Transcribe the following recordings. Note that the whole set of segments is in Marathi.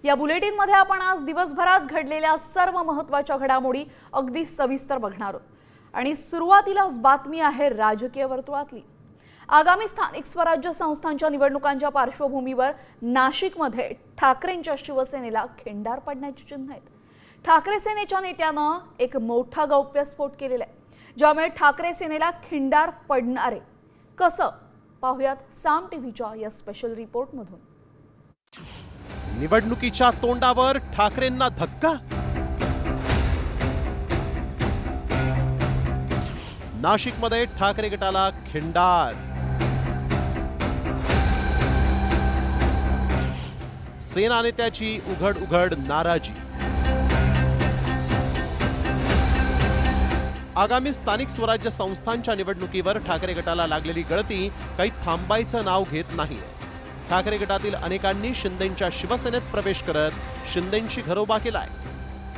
या बुलेटिनमध्ये आपण आज दिवसभरात घडलेल्या सर्व महत्त्वाच्या घडामोडी अगदी सविस्तर बघणार आहोत। आणि सुरुवातीलाच बातमी आहे राजकीय वर्तुळातली। आगामी स्थानिक स्वराज्य संस्थांच्या निवडणुकांच्या पार्श्वभूमीवर नाशिकमध्ये ठाकरेंच्या शिवसेनेला खिंडार पडण्याची चिन्ह आहेत। ठाकरे सेनेच्या नेत्यानं एक मोठा गौप्यस्फोट केलेला आहे, ज्यामुळे ठाकरे सेनेला खिंडार पडणार आहे। कसं पाहूयात साम टीव्हीच्या या स्पेशल रिपोर्टमधून। निवडणुकीच्या तोंडावर ठाकरेंना धक्का। नाशिकमध्ये ठाकरे गटाला खिंडार। सेना नेत्याची उघड उघड नाराजी। आगामी स्थानिक स्वराज्य संस्थांच्या निवडणुकीवर ठाकरे गटाला लागलेली गळती काही थांबायचं नाव घेत नाही। ठाकरे गटातील अनेकांनी शिंदेंच्या शिवसेनेत प्रवेश करत शिंदेंची घरोबा केलाय।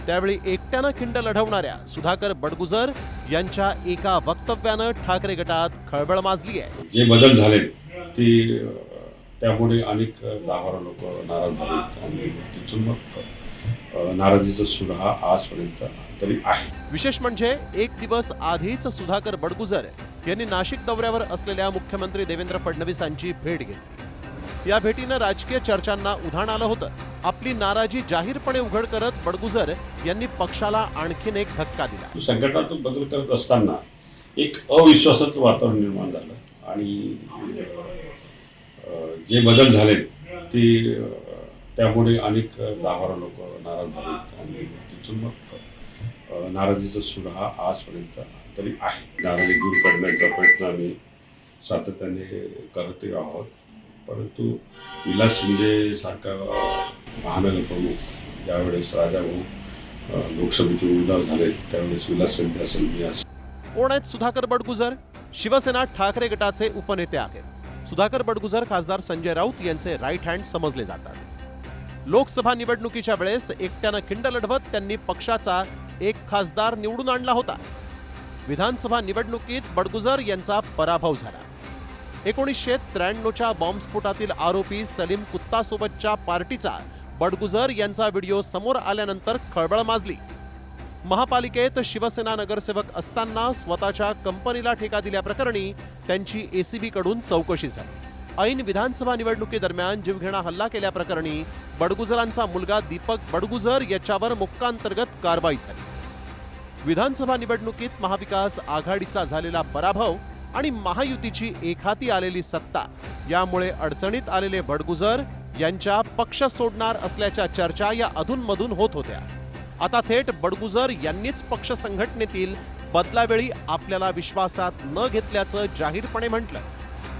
त्यावेळी एकट्यानं खिंड लढवणाऱ्या सुधाकर बडगुजर यांच्या एका वक्तव्यानं ठाकरे गटात खळबळ माजली आहे। जे बदल झाले ती त्यामुळे अनेक 10-12 लोक नाराज झाले आणि तिथून मग नाराजीचा सूर हा आजपर्यंत तरी आहे। विशेष म्हणजे एक दिवस आधीच सुधाकर बडगुजर यांनी नाशिक दौऱ्यावर असलेल्या मुख्यमंत्री देवेंद्र फडणवीसांची भेट घेतली। या भेटीनं राजकीय चर्चांना उधाण आलं होतं। आपली नाराजी जाहीरपणे उघड करत बडगुजर यांनी पक्षाला आणखीन एक धक्का दिला। संघटनातून बदल करत असताना एक अविश्वासाचं वातावरण निर्माण झालं आणि जे बदल झाले ते त्यामुळे अनेक 10-12 लोक नाराज झाले आणि तिथून मग नाराजीचा सूर हा आजपर्यंत तरी आहे। नाराजी दूर करण्याचा प्रयत्न आम्ही सातत्याने करत आहोत, परंतु विलास शिंदे सारखा महानगर प्रमुख ज्यावेळेस राजाभाऊ लोकसभेचे उमेदवार झाले त्यावेळेस विलास शिंदे असेल मी असेल। कोण आहेत सुधाकर बडगुजर? शिवसेना ठाकरे गटाचे उपनेते आहेत। सुधाकर बडगुजर खासदार संजय राऊत यांचे राईट हँड समजले जातात। लोकसभा निवडणुकीच्या वेळेस एकट्यानं खिंड लढवत त्यांनी पक्षाचा एक खासदार निवडून आणला होता। विधानसभा निवडणुकीत बडगुजर यांचा पराभव झाला। 1993च्या बॉम्बस्फोटातील आरोपी सलीम कुत्तासोबतच्या पार्टीचा बडगुजर यांचा व्हिडिओ समोर आल्यानंतर खळबळ माजली। महापालिकेत शिवसेना नगरसेवक असताना स्वतःच्या कंपनीला ठेका दिल्याप्रकरणी त्यांची एसीबी कडून चौकशी झाली। ऐन विधानसभा निवडणुकीदरम्यान जीवघेणा हल्ला केल्याप्रकरणी बडगुजरांचा मुलगा दीपक बडगुजर याच्यावर मोक्कांतर्गत कारवाई झाली। विधानसभा निवडणुकीत महाविकास आघाडीचा झालेला पराभव आणि महायुतीची एकहाती आलेली सत्ता यामुळे अडचणीत आलेले बडगुजर यांच्या पक्ष सोडणार असल्याच्या चर्चा या अधूनमधून होत होत्या। आता थेट बडगुजर यांनीच पक्ष संघटनेतील बदलावेळी आपल्याला विश्वासात न घेतल्याचं जाहीरपणे म्हटलं।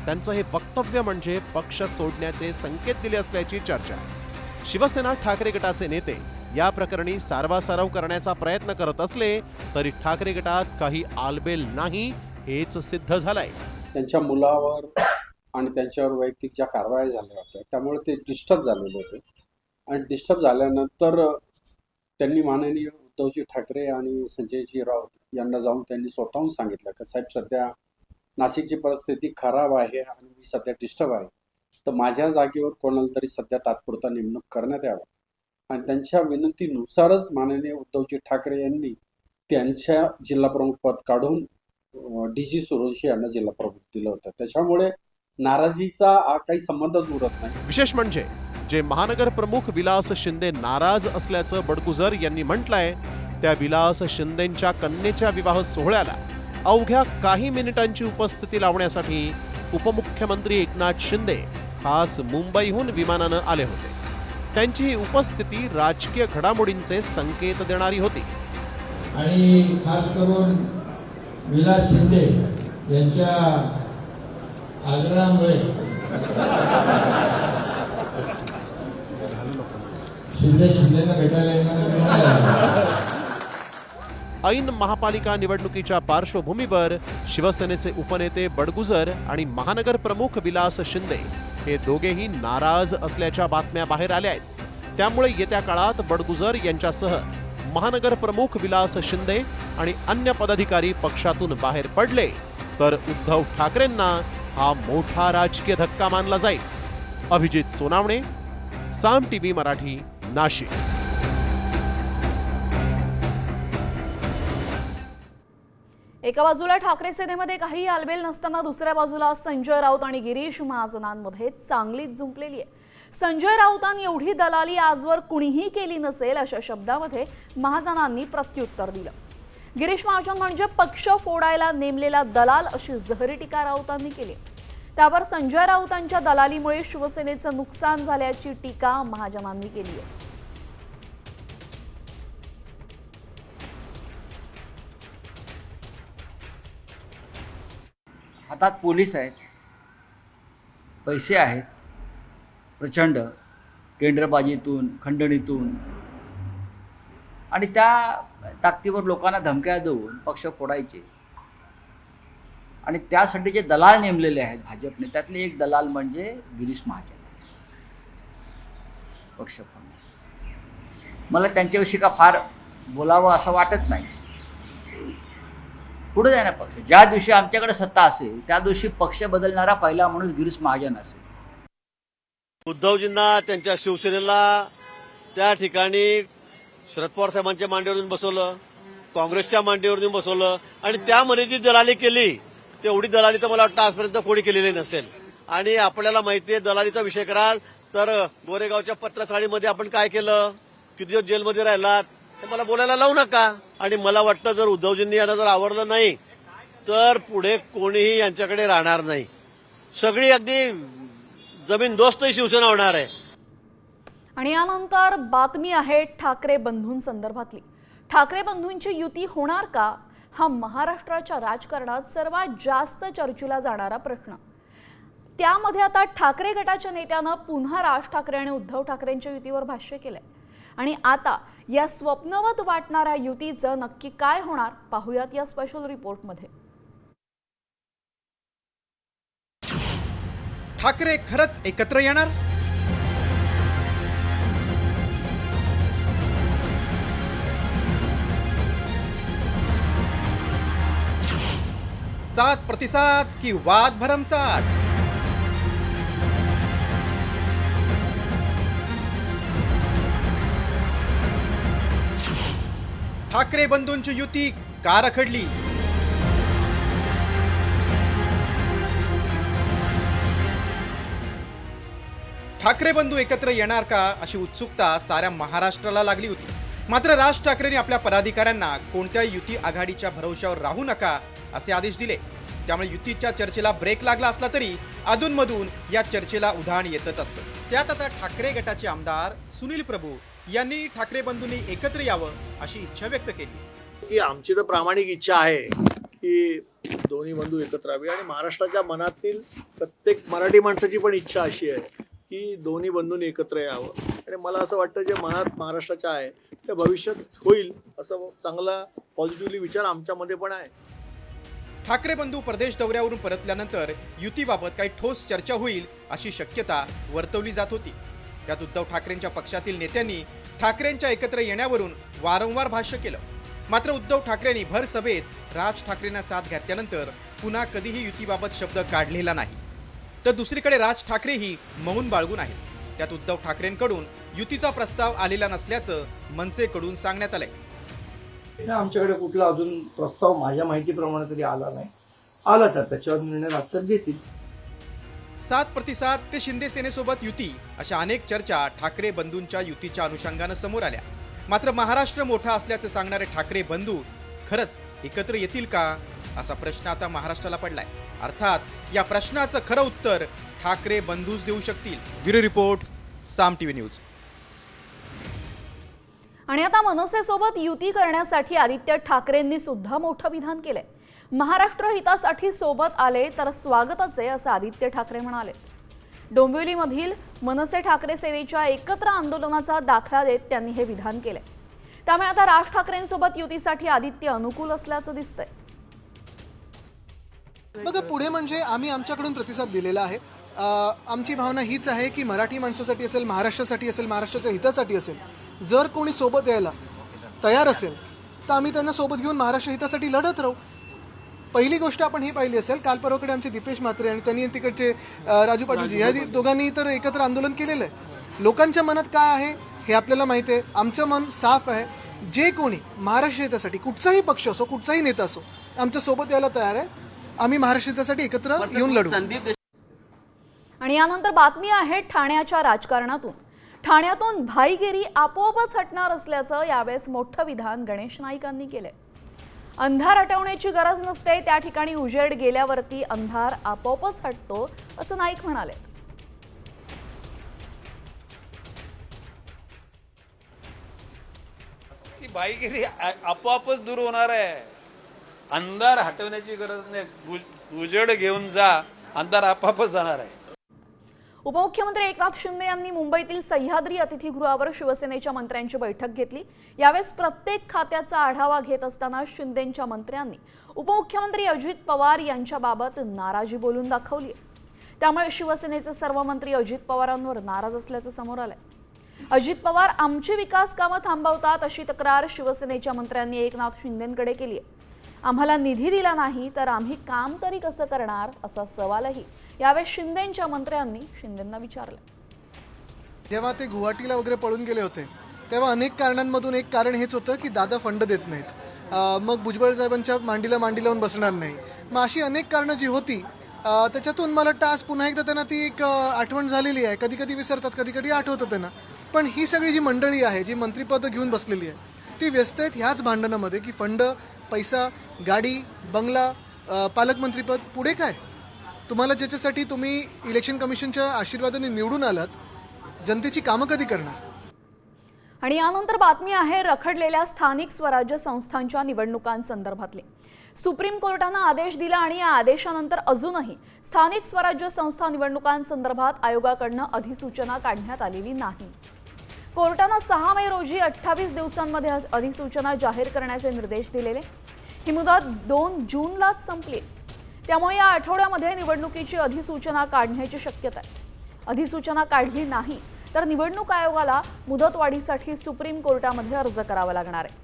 त्यांचं हे वक्तव्य म्हणजे पक्ष सोडण्याचे संकेत दिले असल्याची चर्चा आहे। शिवसेना ठाकरे गटाचे नेते या प्रकरणी सारवासारव करण्याचा प्रयत्न करत असले तरी ठाकरे गटात काही आलबेल नाही हेच सिद्ध झालंय। त्यांच्या मुलावर आणि त्यांच्यावर वैयक्तिक ज्या कारवाया झाल्या होत्या त्यामुळे ते डिस्टर्ब झालेले होते आणि डिस्टर्ब झाल्यानंतर त्यांनी माननीय उद्धवजी ठाकरे आणि संजयजी राऊत यांना जाऊन त्यांनी स्वतःहून सांगितलं की साहेब सध्या नाशिकची परिस्थिती खराब आहे आणि मी सध्या डिस्टर्ब आहे, तर माझ्या जागेवर कोणाला तरी सध्या तात्पुरता नेमणूक करण्यात यावं। आणि त्यांच्या विनंतीनुसारच माननीय उद्धवजी ठाकरे यांनी त्यांच्या जिल्हाप्रमुख पद काढून डीजी सुरोशी यांना जिल्हाप्रमुख दिलं होतं। त्याच्यामुळे नाराजीचा काही संबंधच उरत नाही। विशेष म्हणजे जे महानगर प्रमुख विलास शिंदे नाराज असल्याचं बडगुजर यांनी म्हटलंय, त्या विलास शिंदेंच्या कन्येच्या विवाह सोहळ्याला अवघ्या काही मिनिटांची उपस्थिती लावण्यासाठी उपमुख्यमंत्री एकनाथ शिंदे खास मुंबईहून विमानानं आले होते। त्यांची ही उपस्थिती राजकीय घडामोडींचे संकेत देणारी होती। आणि खास करून विलास शिंदे यांच्या आग्रहामुळे शिंदेला भेटायला येणार। ऐन महापालिका निवडणुकीच्या पार्श्वभूमीवर शिवसेनेचे उपनेते बडगुजर आणि महानगर प्रमुख विलास शिंदे हे दोघेही नाराज असल्याच्या बातम्या बाहेर आल्या आहेत। त्यामुळे येत्या काळात बडगुजर यांच्यासह महानगर प्रमुख विलास शिंदे आणि अन्य पदाधिकारी पक्षातून बाहेर पडले तर उद्धव ठाकरेंना हा मोठा राजकीय धक्का मानला जाईल। अभिजित सोनावणे, साम टीव्ही मराठी, नाशिक. एका बाजूला ठाकरे सेनेमध्ये काही आलबेल नसताना दुसऱ्या बाजूला संजय राऊत आणि गिरीश महाजनांमध्ये चांगलीच जुंपलेली आहे. संजय राऊतांनी एवढी दलाली आजवर कुणीही केली नसेल अशा शब्दामध्ये महाजनांनी प्रत्युत्तर दिलं. गिरीश महाजन म्हणजे पक्ष फोडायला नेमलेला दलाल अशी जहरी टीका राऊतांनी केली. त्यावर संजय राऊतांच्या दलालीमुळे शिवसेनेचं नुकसान झाल्याची टीका महाजनांनी केली आहे. हातात पोलीस आहेत, पैसे आहेत प्रचंड, टेंडरबाजीतून, खंडणीतून, आणि त्या ताकदीवर लोकांना धमक्या देऊन पक्ष फोडायचे. आणि त्यासाठी जे दलाल नेमलेले आहेत भाजपने, त्यातले एक दलाल म्हणजे गिरीश महाजन, पक्ष फोडणे. मला त्यांच्याविषयी का फार बोलावं असं वाटत नाही. पुढे जाणार पक्ष, ज्या दिवशी आमच्याकडे सत्ता असेल त्या दिवशी पक्ष बदलणारा पहिला माणूस गिरीश महाजन असेल. उद्धवजींना त्यांच्या शिवसेनेला त्या ठिकाणी शरद पवार साहेबांच्या मांडीवरून बसवलं, काँग्रेसच्या मांडीवरून बसवलं, आणि त्यामध्ये जी दलाली केली तेवढी दलाली तर मला वाटतं आजपर्यंत कोणी केलेली नसेल. आणि आपल्याला माहिती आहे, दलालीचा विषय कराल तर गोरेगावच्या पत्रसाळीमध्ये आपण काय केलं, किती दिवस जेलमध्ये राहिलात, ते मला बोलायला लावू नका. आणि मला वाटतं जर उद्धवजींनी यांना जर आवडलं नाही तर पुढे कोणीही यांच्याकडे राहणार नाही. सगळी अगदी जमीनदोस्त शिवसेना होणार आहे. आणि यानंतर बातमी आहे ठाकरे बंधूंसंदर्भातली. ठाकरे बंधूंची युती होणार का, हा महाराष्ट्राच्या राजकारणात सर्वात जास्त चर्चेला जाणारा प्रश्न. त्यामध्ये आता ठाकरे गटाच्या नेत्यानं पुन्हा राज ठाकरे आणि उद्धव ठाकरेंच्या युतीवर भाष्य केलंय. आणि आता या स्वप्नवत वाटणाऱ्या युतीचं नक्की काय होणार पाहूयात या स्पेशल रिपोर्टमध्ये. ठाकरे खरंच एकत्र येणार? साथ प्रतिसाद की वाद भरमसाठ? ठाकरे बंधूंची युती का रखडली? ठाकरे बंधू एकत्र येणार का अशी उत्सुकता साऱ्या महाराष्ट्राला लागली होती. मात्र राज ठाकरेंनी आपल्या पदाधिकाऱ्यांना कोणत्याही युती आघाडीच्या भरवशावर राहू नका असे आदेश दिले. त्यामुळे युतीच्या चर्चेला ब्रेक लागला असला तरी अधूनमधून या चर्चेला उधाण येतच असतं. त्यात आता ठाकरे गटाचे आमदार सुनील प्रभू यांनी ठाकरे बंधूंनी एकत्र यावं अशी इच्छा व्यक्त केली. की आमची तर प्रामाणिक इच्छा आहे की दोन्ही बंधू एकत्र यावे, आणि महाराष्ट्राच्या मनातील प्रत्येक मराठी माणसाची पण इच्छा अशी आहे की दोन्ही बंधूंनी एकत्र यावं. आणि मला असं वाटतं जे मनात महाराष्ट्राच्या आहे ते भविष्यात होईल असं चांगला पॉझिटिव्हली विचार आमच्यामध्ये पण आहे. ठाकरे बंधू परदेश दौऱ्यावरून परतल्यानंतर युतीबाबत काही ठोस चर्चा होईल अशी शक्यता वर्तवली जात होती. त्यात उद्धव ठाकरेंच्या पक्षातील नेत्यांनी ठाकरेंच्या एकत्र येण्यावरून वारंवार भाष्य केलं. मात्र उद्धव ठाकरेंनी भर सभेत राज ठाकरेंना साथ घातल्यानंतर पुन्हा कधीही युतीबाबत शब्द काढलेला नाही. तर दुसरीकडे राज ठाकरेही मौन बाळगून आहेत. त्यात उद्धव ठाकरेंकडून युतीचा प्रस्ताव आलेला नसल्याचं मनसेकडून सांगण्यात आलंय. आमच्याकडे कुठला अजून प्रस्ताव माझ्या माहितीप्रमाणे तरी आला नाही. आला तर त्याच्यावर निर्णय राजसाहेब घेतील. साथ प्रतिसाद ते शिंदे सेनेसोबत युती अशा अनेक चर्चा ठाकरे बंधूंच्या युतीच्या अनुषंगानं समोर आल्या. मात्र महाराष्ट्र मोठा असल्याचं सांगणारे ठाकरे बंधू खरंच एकत्र येतील का असा प्रश्न आता महाराष्ट्राला पडलाय. अर्थात या प्रश्नाचं खरं उत्तर ठाकरे बंधूच देऊ शकतील. ब्युरो रिपोर्ट, साम टीव्ही न्यूज. आणि आता मनसेसोबत युती करण्यासाठी आदित्य ठाकरेंनी सुद्धा मोठं विधान केलंय. महाराष्ट्र हितासाठी सोबत आले तर स्वागतच आहे असं आदित्य ठाकरे म्हणाले. डोंबिवलीमधील मनसे ठाकरे सेनेच्या एकत्र आंदोलनाचा दाखला देत त्यांनी हे विधान केलंय. त्यामुळे आता राज ठाकरेंसोबत युतीसाठी आदित्य अनुकूल असल्याचं दिसतंय. बघा, पुढे म्हणजे आम्ही आमच्याकडून प्रतिसाद दिलेला आहे. आमची भावना हीच आहे की मराठी माणसासाठी असेल, महाराष्ट्रासाठी असेल, महाराष्ट्राच्या हितासाठी असेल, जर कोणी सोबत यायला तयार असेल तर आम्ही त्यांना सोबत घेऊन महाराष्ट्र हितासाठी लढत राहू. पहिली गोष्ट आपण ही पाहिली असेल, काल परवाकडे आमचे दीपेश म्हात्रे आणि त्यांनी तिकडचे राजू पाटीलजी या दोघांनी तर एकत्र आंदोलन केलेलं आहे. लोकांच्या मनात काय आहे हे आपल्याला माहिती आहे. आमचं मन साफ आहे. जे कोणी महाराष्ट्र हितासाठी कुठचाही पक्ष असो, कुठचाही नेता असो, आमच्या सोबत यायला तयार आहे. आम्ही महाराष्ट्र हितासाठी एकत्र येऊन लढू. आणि यानंतर बातमी आहे ठाण्याच्या राजकारणातून. ठाण्यातून भाईगिरी आपोआपच हटणार असल्याचं यावेळेस मोठं विधान गणेश नाईकांनी केलंय. अंधार हटवण्याची गरज नसते, त्या ठिकाणी उजेड गेल्यावरती अंधार आपोआपच हटतो असं नाईक म्हणाले. की भाईगिरी आपोआपच दूर होणार आहे. अंधार हटवण्याची गरज नाही, उजेड घेऊन जा, अंधार आपोआपच जाणार आहे. उपमुख्यमंत्री एकनाथ शिंदे यांनी मुंबईतील सह्याद्री अतिथीगृहावर शिवसेनेच्या मंत्र्यांची बैठक घेतली. यावेळेस प्रत्येक खात्याचा आढावा घेत असताना शिंदेंच्या मंत्र्यांनी उपमुख्यमंत्री अजित पवार यांच्याबाबत नाराजी बोलून दाखवली. त्यामुळे शिवसेनेचे सर्व मंत्री अजित पवारांवर नाराज असल्याचं समोर आलंय. अजित पवार आमची विकास कामं थांबवतात अशी तक्रार शिवसेनेच्या मंत्र्यांनी एकनाथ शिंदेंकडे केली आहे. आम्हाला निधी दिला नाही तर आम्ही काम तरी कसं करणार असा सवालही यावेळी शिंदेंच्या मंत्र्यांनी शिंदेंना विचारलं. जेव्हा ते गुवाहाटीला वगैरे पळून गेले होते तेव्हा अनेक कारणांमधून एक कारण हेच होतं की दादा फंड देत नाहीत, मग भुजबळ साहेबांच्या मांडीला मांडी लावून बसणार नाही, मग अशी अनेक कारणं जी होती त्याच्यातून मला वाटतं आज पुन्हा एकदा त्यांना ती एक आठवण झालेली आहे. कधी कधी विसरतात, कधी कधी आठवतं त्यांना. पण ही सगळी जी मंडळी आहे, जी मंत्रिपदं घेऊन बसलेली आहे, ती व्यस्त आहेत ह्याच भांडणामध्ये की फंड, पैसा, गाडी, बंगला, पालकमंत्रीपद, पुढे काय. तुम्हाला ज्याच्यासाठी तुम्ही इलेक्शन कमिशनच्या आशीर्वादाने निवडून आलात, जनतेची कामं कधी करणार. आणि यानंतर बातमी आहे रखडलेल्या स्थानिक स्वराज्य संस्थांच्या निवडणुकांसंदर्भातली. सुप्रीम कोर्टानं आदेश दिला आणि या आदेशानंतर अजूनही स्थानिक स्वराज्य संस्था निवडणुकांसंदर्भात आयोगाकडनं अधिसूचना काढण्यात आलेली नाही. कोर्टानं 6 मे रोजी 28 दिवसांमध्ये अधिसूचना जाहीर करण्याचे निर्देश दिलेले. ही मुदत 2 जूनलाच संपली. त्यामुळे या आठवड्यामध्ये निवडणुकीची अधिसूचना काढण्याची शक्यता आहे. अधिसूचना काढली नाही तर निवडणूक आयोगाला मुदतवाढीसाठी सुप्रीम कोर्टामध्ये अर्ज करावा लागणार आहे.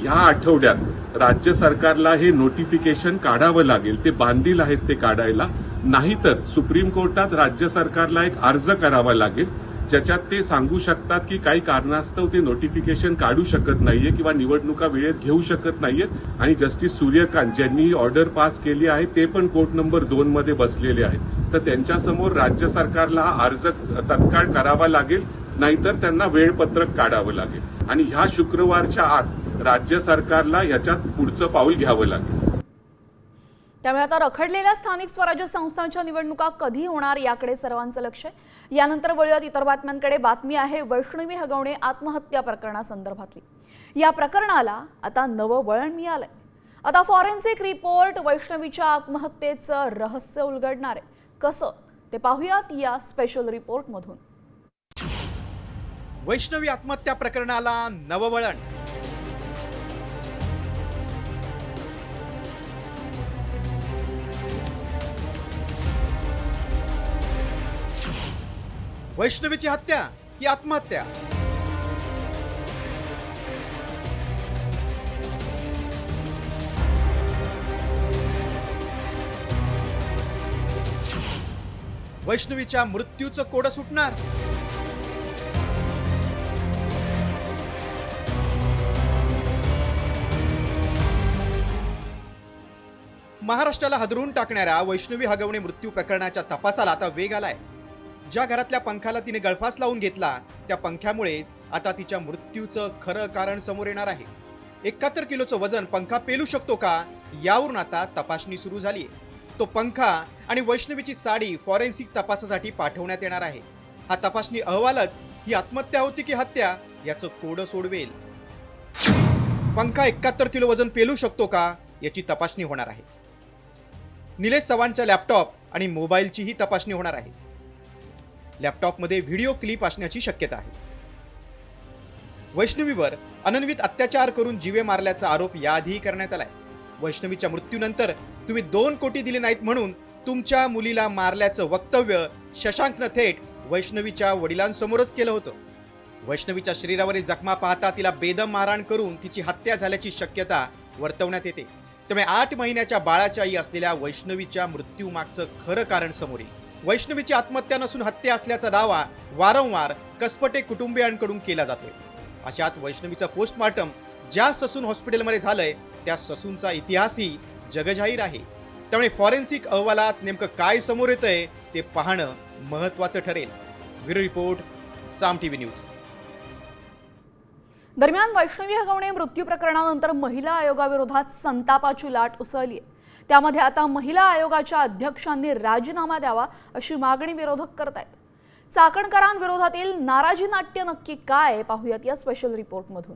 या आठवड्यात राज्य सरकारला हे नोटिफिकेशन काढावं लागेल. ते बांधील आहेत ते काढायला. नाहीतर सुप्रीम कोर्टात राज्य सरकारला एक अर्ज करावा लागेल ज्याच्यात ते सांगू शकतात की काही कारणास्तव ते नोटिफिकेशन काढू शकत नाहीये किंवा निवडणुका वेळेत घेऊ शकत नाहीयेत. आणि जस्टिस सूर्यकांत ज्यांनी ऑर्डर पास केली आहे ते पण कोर्ट नंबर 2 मध्ये बसलेले आहेत. तर त्यांच्यासमोर राज्य सरकारला हा अर्ज तत्काळ करावा लागेल, नाहीतर त्यांना वेळपत्रक काढावं लागेल. आणि ह्या शुक्रवारच्या आत राज्य सरकारला याच्यात पुढचं पाऊल घ्यावं लागेल. त्यामुळे आता रखडलेल्या स्थानिक स्वराज्य संस्थांच्या निवडणुका कधी होणार याकडे सर्वांचं लक्ष आहे. यानंतर वळूयात इतर बातम्यांकडे. बातमी आहे वैष्णवी हगवणे आत्महत्या प्रकरणासंदर्भातली. या प्रकरणाला आता नवं वळण मिळालंय. आता फॉरेन्सिक रिपोर्ट वैष्णवीच्या आत्महत्येचं रहस्य उलगडणार आहे. कसं ते पाहूयात या स्पेशल रिपोर्टमधून. वैष्णवी आत्महत्या प्रकरणाला नवं वळण. वैष्णवीची हत्या की आत्महत्या? वैष्णवीच्या मृत्यूचं कोडं सुटणार? महाराष्ट्राला हादरून टाकणाऱ्या वैष्णवी हगवणे मृत्यू प्रकरणाच्या तपासाला आता वेग आलाय. ज्या घरातल्या पंखाला तिने गळफास लावून घेतला त्या पंख्यामुळेच आता तिच्या मृत्यूचं खरं कारण समोर येणार आहे. 71 किलोचं वजन पंखा पेलू शकतो का, यावरून आता तपासणी सुरू झाली आहे. तो पंखा आणि वैष्णवीची साडी फॉरेन्सिक तपासासाठी पाठवण्यात येणार आहे. हा तपासणी अहवालच ही आत्महत्या होती की हत्या याचं कोडं सोडवेल. पंखा 71 किलो वजन पेलू शकतो का याची तपासणी होणार आहे. निलेश चव्हाणच्या लॅपटॉप आणि मोबाईलची ही तपासणी होणार आहे. लॅपटॉपमध्ये व्हिडिओ क्लिप असण्याची शक्यता आहे. वैष्णवीवर अनन्वित अत्याचार करून जीवे मारल्याचा आरोप याआधीही करण्यात आलाय. वैष्णवीच्या मृत्यूनंतर तुम्ही 2 कोटी दिले नाहीत म्हणून तुमच्या मुलीला मारल्याचं वक्तव्य शशांकनं थेट वैष्णवीच्या वडिलांसमोरच केलं होतं. वैष्णवीच्या शरीरावरील जखमा पाहता तिला बेदम मारहाण करून तिची हत्या झाल्याची शक्यता वर्तवण्यात येते. त्यामुळे 8 महिन्याच्या बाळाची आई असलेल्या वैष्णवीच्या मृत्यूमागचं खरं कारण समोर येईल. वैष्णवीची आत्महत्या नसून हत्या असल्याचा दावा वारंवार कसपटे कुटुंबियांकडून केला जातोय. अशात वैष्णवीचं पोस्टमॉर्टम ज्या ससून हॉस्पिटलमध्ये झालंय त्या ससूनचा इतिहासही जगजाहीर आहे. त्यामुळे फॉरेन्सिक अहवालात नेमकं काय समोर येतंय ते पाहणं महत्त्वाचं ठरेल. ब्युरो रिपोर्ट, साम टीव्ही न्यूज. दरम्यान वैष्णवी हगवणे मृत्यू प्रकरणानंतर महिला आयोगाविरोधात संतापाची लाट उसळली आहे. त्यामध्ये आता महिला आयोगाच्या अध्यक्षांनी राजीनामा द्यावा अशी मागणी विरोधक करत आहेत. चाकणकरांविरोधातील नाराजी नाट्य नक्की काय पाहूयात या स्पेशल रिपोर्टमधून.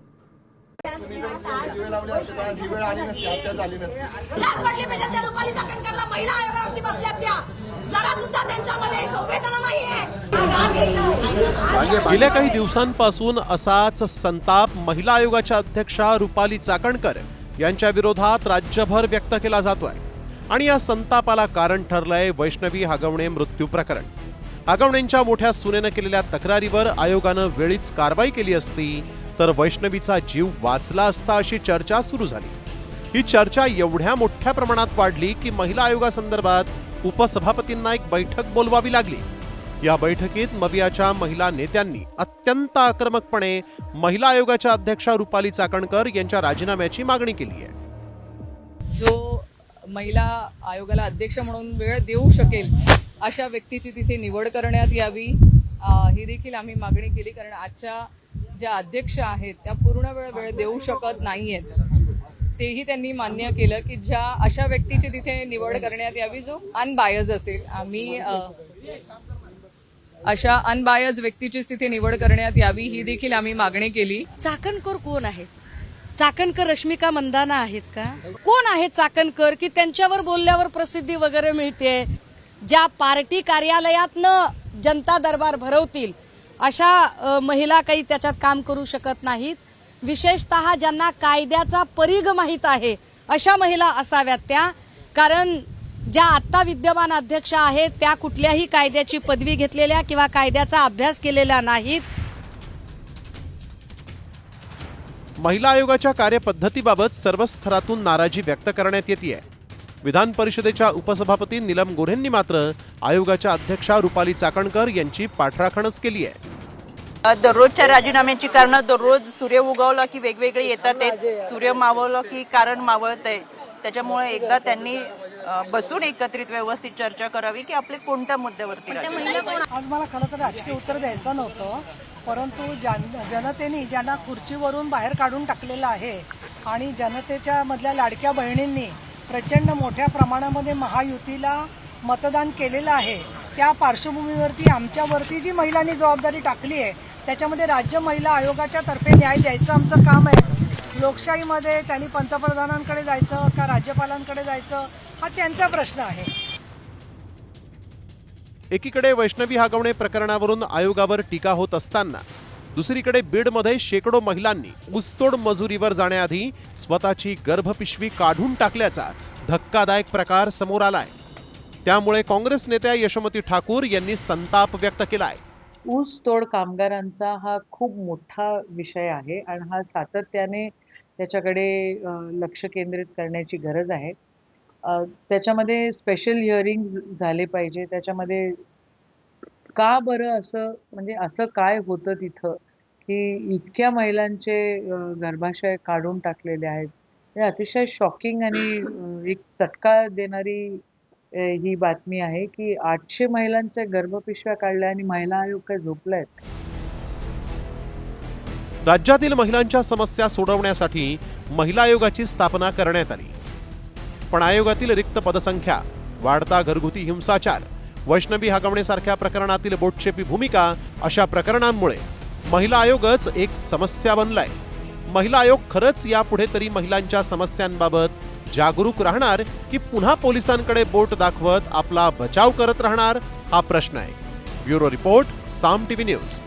गेल्या काही दिवसांपासून असाच संताप महिला आयोगाच्या अध्यक्षा रुपाली चाकणकर यांच्या विरोधात राज्यभर व्यक्त केला जातोय. आणि या संतापाला कारण ठरलंय वैष्णवी हगवणे मृत्यू प्रकरण. हगवणेंच्या मोठ्या सुनेनं केलेल्या तक्रारीवर आयोगानं वेळीच कारवाई केली असती तर वैष्णवीचा जीव वाचला असता अशी चर्चा सुरू झाली. ही चर्चा एवढ्या मोठ्या प्रमाणात वाढली की महिला आयोगासंदर्भात उपसभापतींना एक बैठक बोलवावी लागली. या बैठकीत मवियाच्या महिला नेत्यांनी अत्यंत आक्रमकपणे महिला आयोगाच्या अध्यक्षा रुपाली चाकणकर यांच्या राजीनाम्याची मागणी केली आहे. जो महिला आयोगाला अध्यक्ष म्हणून वेळ देऊ शकेल अशा व्यक्तीची तिथे निवड करण्यात यावी ही देखील आम्ही मागणी केली. कारण आजच्या ज्या अध्यक्ष आहेत त्या पूर्ण वेळ देऊ शकत नाहीयेत. तेही त्यांनी मान्य केलं की ज्या अशा व्यक्तीची तिथे निवड करण्यात यावी जो अनबायज असेल. आम्ही अशा अनबायज व्यक्तीचीच तिथे निवड करण्यात यावी ही देखील आम्ही मागणी केली. चाकणकर कोण आहेत? चाकणकर रश्मिका मंदाना आहेत का? कोण आहेत चाकणकर की त्यांच्यावर बोलल्यावर प्रसिद्धी वगैरे मिळते? ज्या पार्टी कार्यालयातनं जनता दरबार भरवतील अशा महिला काही त्याच्यात काम करू शकत नाहीत. विशेषतः ज्यांना कायद्याचा परिघ माहीत आहे अशा महिला असाव्यात त्या. कारण ज्या आत्ता विद्यमान अध्यक्ष आहेत त्या कुठल्याही कायद्याची पदवी घेतलेल्या किंवा कायद्याचा अभ्यास केलेला नाहीत. महिला आयोगाच्या कार्यपद्धतीबाबत सर्व स्तरातून नाराजी व्यक्त करण्यात येते. विधान परिषदेच्या उपसभापती नीलम गोऱ्हेंनी मात्र आयोगाच्या अध्यक्षा रुपाली चाकणकर यांची पाठराखणच केली आहे. दररोजच्या राजीनाम्याची कारणं दररोज सूर्य उगवला की वेगवेगळे येतात. सूर्य मावळलं की कारण मावळतंय. त्याच्यामुळे एकदा त्यांनी बसून एकत्रित व्यवस्थित चर्चा करावी की आपले कोणत्या मुद्द्यावरती. आज मला खरं तर राजकीय उत्तर द्यायचं नव्हतं, परंतु जनतेने ज्यांना खुर्चीवरून बाहेर काढून टाकलेलं आहे आणि जनतेच्या मधल्या लाडक्या बहिणींनी प्रचंड मोठ्या प्रमाणामध्ये महायुतीला मतदान केलेलं आहे, त्या पार्श्वभूमीवरती आमच्यावरती जी महिलांनी जबाबदारी टाकली आहे त्याच्यामध्ये राज्य महिला आयोगाच्या तर्फे न्याय द्यायचं आमचं काम आहे. लोकशाहीमध्ये त्यांनी पंतप्रधानांकडे जायचं का राज्यपालांकडे जायचं हा त्यांचा प्रश्न आहे. एकीकडे वैष्णवी हगवणे प्रकरणावरून आयोगावर टीका होत असताना दुसरीकडे बीडमध्ये शेकडो महिलांनी ऊसतोड मजुरीवर जाण्याआधी स्वतःची गर्भपिशवी काढून टाकल्याचा धक्कादायक प्रकार समोर आलाय. त्यामुळे काँग्रेस नेत्या यशोमती ठाकूर यांनी संताप व्यक्त केलाय. ऊसतोड कामगारांचा हा खूप मोठा विषय आहे आणि हा सातत्याने त्याच्याकडे लक्ष केंद्रित करण्याची गरज आहे. त्याच्यामध्ये स्पेशल हिअरिंग्स झाले पाहिजे. त्याच्यामध्ये का बरं असं, म्हणजे असं काय होतं तिथं की इतक्या महिलांचे गर्भाशय काढून टाकलेले आहेत. हे अतिशय शॉकिंग आणि एक चटका देणारी ही बातमी आहे की 800 महिलांच्या गर्भपिशव्या काढल्या आणि महिला आयोग काय झोपलायत. राज्यातील महिलांच्या समस्या सोडवण्यासाठी महिला आयोगाची स्थापना करण्यात आली. पण आयोगातील रिक्त पदसंख्या, वाढता घरगुती हिंसाचार, वैष्णवी हगवणेसारख्या प्रकरणातील बोटछेपी भूमिका अशा प्रकरणांमुळे महिला आयोगच एक समस्या बनलाय. महिला आयोग खरंच यापुढे तरी महिलांच्या समस्यांबाबत जागरूक राहणार की पुन्हा पोलिसांकडे बोट दाखवत आपला बचाव करत राहणार, हा प्रश्न आहे. ब्युरो रिपोर्ट, साम टीव्ही न्यूज.